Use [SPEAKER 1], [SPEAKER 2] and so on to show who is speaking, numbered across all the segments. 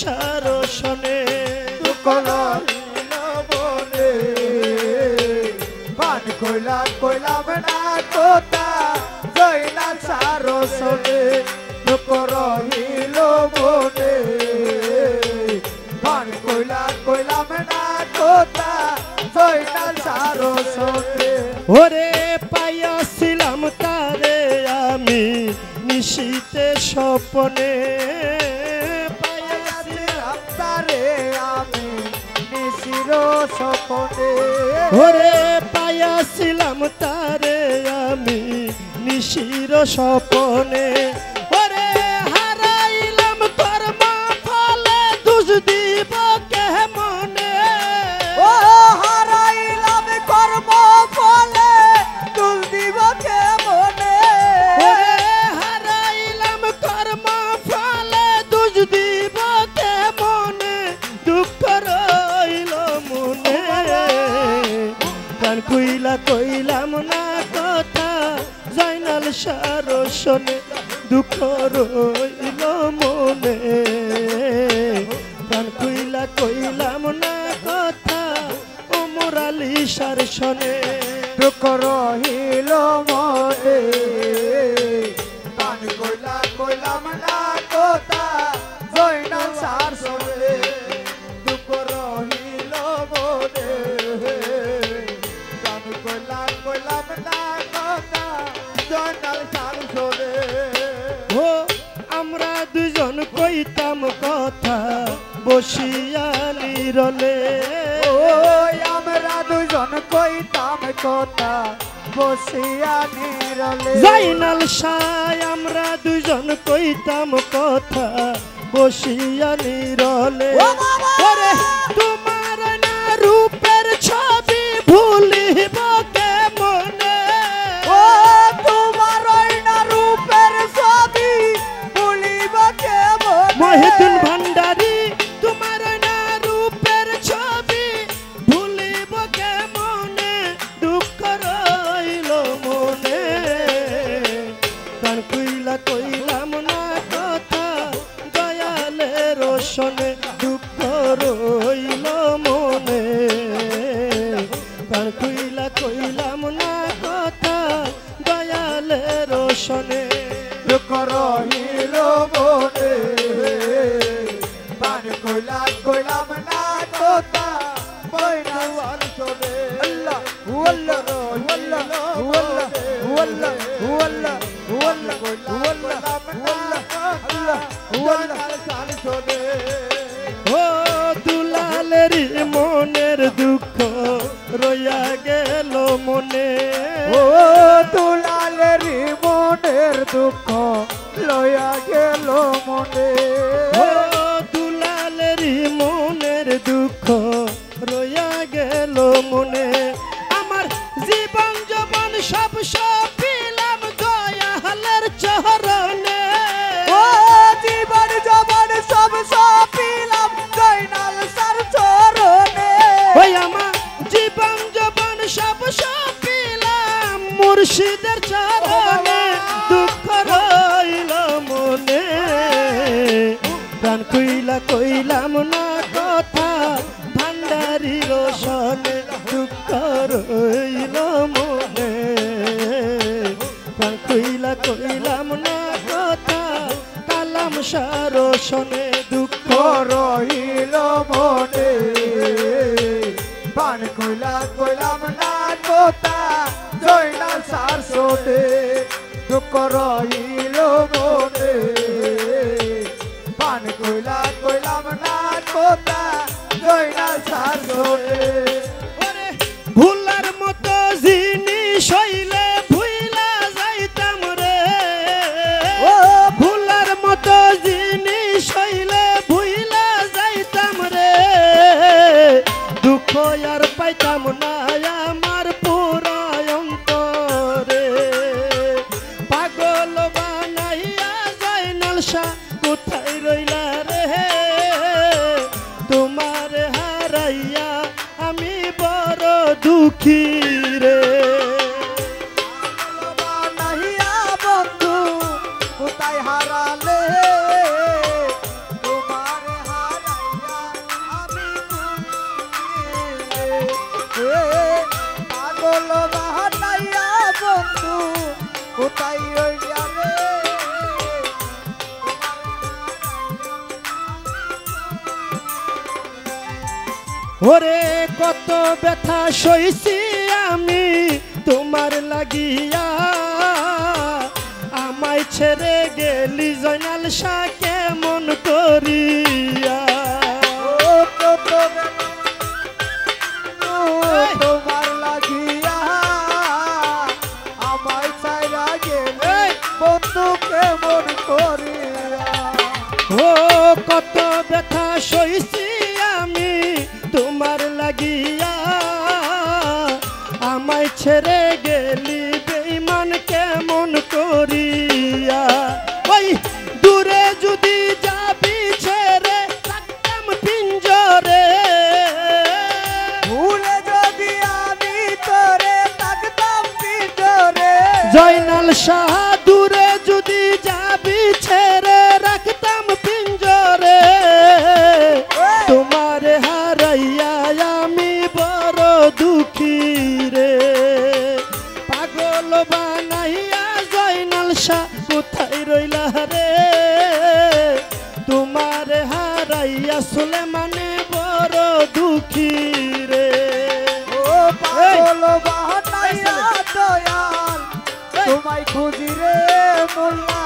[SPEAKER 1] সারসনে
[SPEAKER 2] দুঃখ রহিল মনে পান কইলাম না কথা জয়না সারসনে দুঃখ রহিল মনে পান কইলাম না কথা জয়না সারসনে
[SPEAKER 1] ওরে পাইয়াছিলাম তারে আমি নিশীতে স্বপনে
[SPEAKER 2] পাইয়াছিলাম তারে আমি নিশির স্বপনে
[SPEAKER 1] ওরে পাইয়াছিলাম তারে আমি নিশির স্বপনে ওরে হারাইলাম কর্ম ফলে দোষ দিব কে মনে
[SPEAKER 2] ও হারাইলাম কর্ম ফলে দোষ দিব কে মনে
[SPEAKER 1] ওরে হারাইলাম কর্ম ফলে দোষ দিব কে মনে দুঃখ রইল মনে গান কইলাম না কথা জয়নাল সারসনে দুঃখ রইল মনে গান কইলাম না কথা ওমর আলী সারসনে
[SPEAKER 2] দুঃখ রহিল মনে পান কইলাম না কথা জয়নাল সারসনে দুঃখ রহিল মনে পান কইলাম না কথা জয়নাল সারসনে
[SPEAKER 1] ও আমরা দুজন কইতাম কথা বসিয়া নিরলে
[SPEAKER 2] ওই আমরা দুজন কইতাম কথা বসিয়া নিরলে
[SPEAKER 1] জয়নাল সাই আমরা দুজন কইতাম কথা বসিয়া নিরলে ওরে তোমার না রূপের ছবি ভুলিব কে মনে
[SPEAKER 2] ও তোমার না রূপের ছবি ভুলিব কে মনে
[SPEAKER 1] মহিদুল ভান্ডারী তোমার না রূপের ছবি ভুলিব কে মনে দুঃখ রইল মনে গান কইলাম না কথা দয়ালের রোশনে দুঃখ রইল মনে গান কইলাম না কথা দয়ালের রোশনে
[SPEAKER 2] দুঃখ রহিল মনে পান কইলাম না কথা বইনা সারসনে আল্লাহ ওয়াল্লাহ ওয়াল্লাহ ওয়াল্লাহ ওয়াল্লাহ ওয়াল্লাহ ওয়াল্লাহ ওয়াল্লাহ আল্লাহ ওয়াল্লাহ সারসনে
[SPEAKER 1] ও দুলালের মনের দুঃখ রইয়া গেল মনে
[SPEAKER 2] ও দুলালের মনের দুঃখ লয়া গেল মনে
[SPEAKER 1] ও দুলালের মনের দুঃখ রইয়া গেল মনে আমার জীবন যৌবন সব সপিলাম দয়ালের চরণে
[SPEAKER 2] ও জীবন যৌবন সব সপিলাম জয়নাল সারসনে
[SPEAKER 1] ওই আমার জীবন যৌবন সব সপিলাম মুর্শিদের চরণে দুঃখ রইল মনে গান কইলাম না কথা ভান্ডারী রোশনে দুঃখ রইল মনে গান কইলাম না কথা কালাম সারসনে দুঃখ
[SPEAKER 2] রহিল মনে পান কইলাম না কথা জয়নাল সারসনে দুঃখ রহিল মনে পান কইলাম না কথা জয়নাল সারসনে
[SPEAKER 1] ওরে ভুলার মতো জিনিস হইলে ভুইলা যাইতাম রে
[SPEAKER 2] ও
[SPEAKER 1] ভুলার মতো জিনিস হইলে ভুইলা যাইতাম রে দুঃখ আর পাইতাম না আমার পুরা অন্তরে পাগল বানাইয়া জয়নাল শাহ কোথায় রইলা রে তোমার হারাইয়া আমি বড় দুঃখী রে
[SPEAKER 2] বানাইয়া বন্ধু কোথায় হারালে তোমার
[SPEAKER 1] ওরে কত ব্যথা সইছি আমি তোমার লাগিয়া, আমায় ছেড়ে গেলি জয়নাল শাহ কেমন করিয়া।
[SPEAKER 2] ও কত তোমার লাগিয়া, আমায় ছাইরা গেলে বন্ধু কেমন করিয়া।
[SPEAKER 1] ও কত ব্যথা সইছি আমি তোমার লাগিয়া, আমায় ছেড়ে গেলি বেঈমান কেমন করিয়া। ওই দূরে যদি যাবি ছেড়ে থাকতাম পিঞ্জরে,
[SPEAKER 2] ভুলে যদি আমি তোরে থাকতাম পিঞ্জরে।
[SPEAKER 1] জয়নাল শাহ দূরে যদি যাবি ছেড়ে রাখতাম পিঞ্জরে, তোমার হারাইয়া আমি বড় দুঃখী রে। পাগল বানাইয়া জয়নাল শাহ কোথায় রইলা রে, তোমার হারাইয়া সুলেমানে বড় দুঃখী রে।
[SPEAKER 2] ও পাগল বানাইয়া দয়াল তোমায় খুঁজি রে মোল্লা,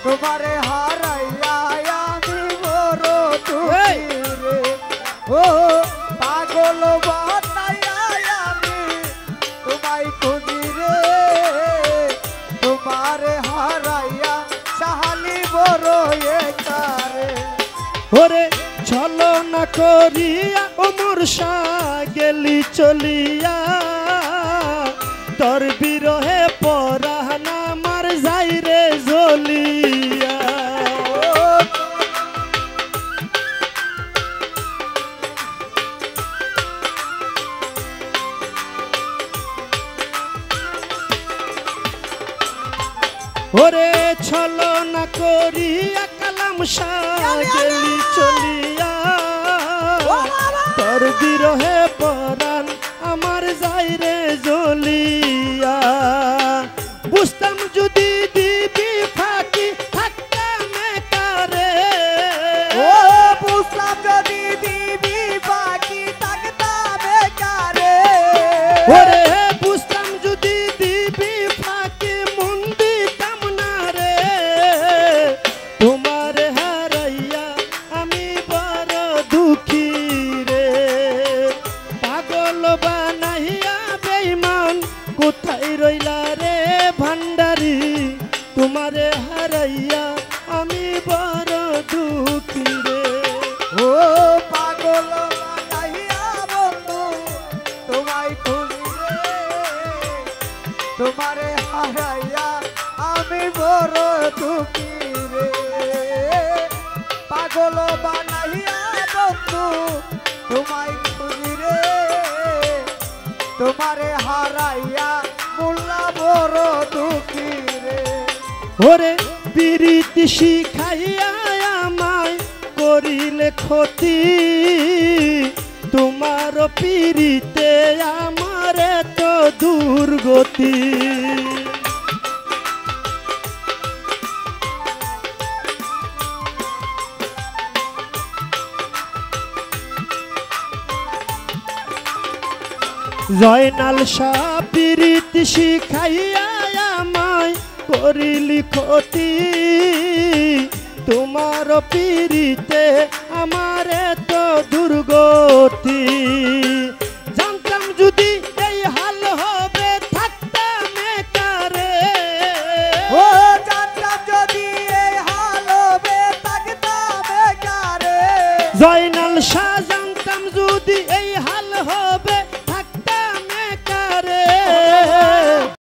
[SPEAKER 2] তোমারে হারাইয়া আমি বড় দুঃখী রে। ও পাগল বানাইয়া আমি তোমায় খুঁজি রে, তোমারে হারাইয়া সাহালি বড় একারে।
[SPEAKER 1] ওরে চলো না করিয়া ওমর শাহ গেলি চলিয়া, তোর বিরহে পরাণ আমার যাই রে জ্বলিয়া। ওরে চলো না করিয়া কালাম শাহ গেলি চলিয়া, তোর বিরহে পরাণ আমার যাই রে জ্বলিয়া। বুঝতাম যদি দিবি ফাঁকি থাকতাম একারে,
[SPEAKER 2] ও বুঝলাম যদি দিবি বাকি থাকতাম একারে।
[SPEAKER 1] ওরে বুঝতাম যদি দিবি ফাঁকি মন দিতাম না রে, তোমার হারাইয়া আমি বড় দুঃখী রে। পাগল বানাইয়া বেঈমান কোথায় রইলা রে ভান্ডারি, তোমারে হারাইয়া আমি বড় দুঃখী রে।
[SPEAKER 2] ও পাগল বানাইয়া বন্ধু তোমায় খুঁজি রে, তোমারে হারাইয়া আমি বড় দুঃখী রে। পাগল বানাইয়া বন্ধু তোমায় খুঁজি রে, তোমারে হারাইয়া মোল্লা বড় দুঃখী রে।
[SPEAKER 1] ওরে পিরিতি শিখাইয়া আমায় করিলে ক্ষতি, তোমার পিরিতে আমার তো দুর্গতি। জয়নাল শাহ পিরিতি শিখাইয়া আমায় করিলি ক্ষতি, তোমার পিরিতে আমার তো দুর্গতি। জানতাম যদি এই হাল হবে থাকতাম একারে,
[SPEAKER 2] ও জানতাম যদি এই হাল হবে থাকতাম একারে।
[SPEAKER 1] জয়নাল শাহ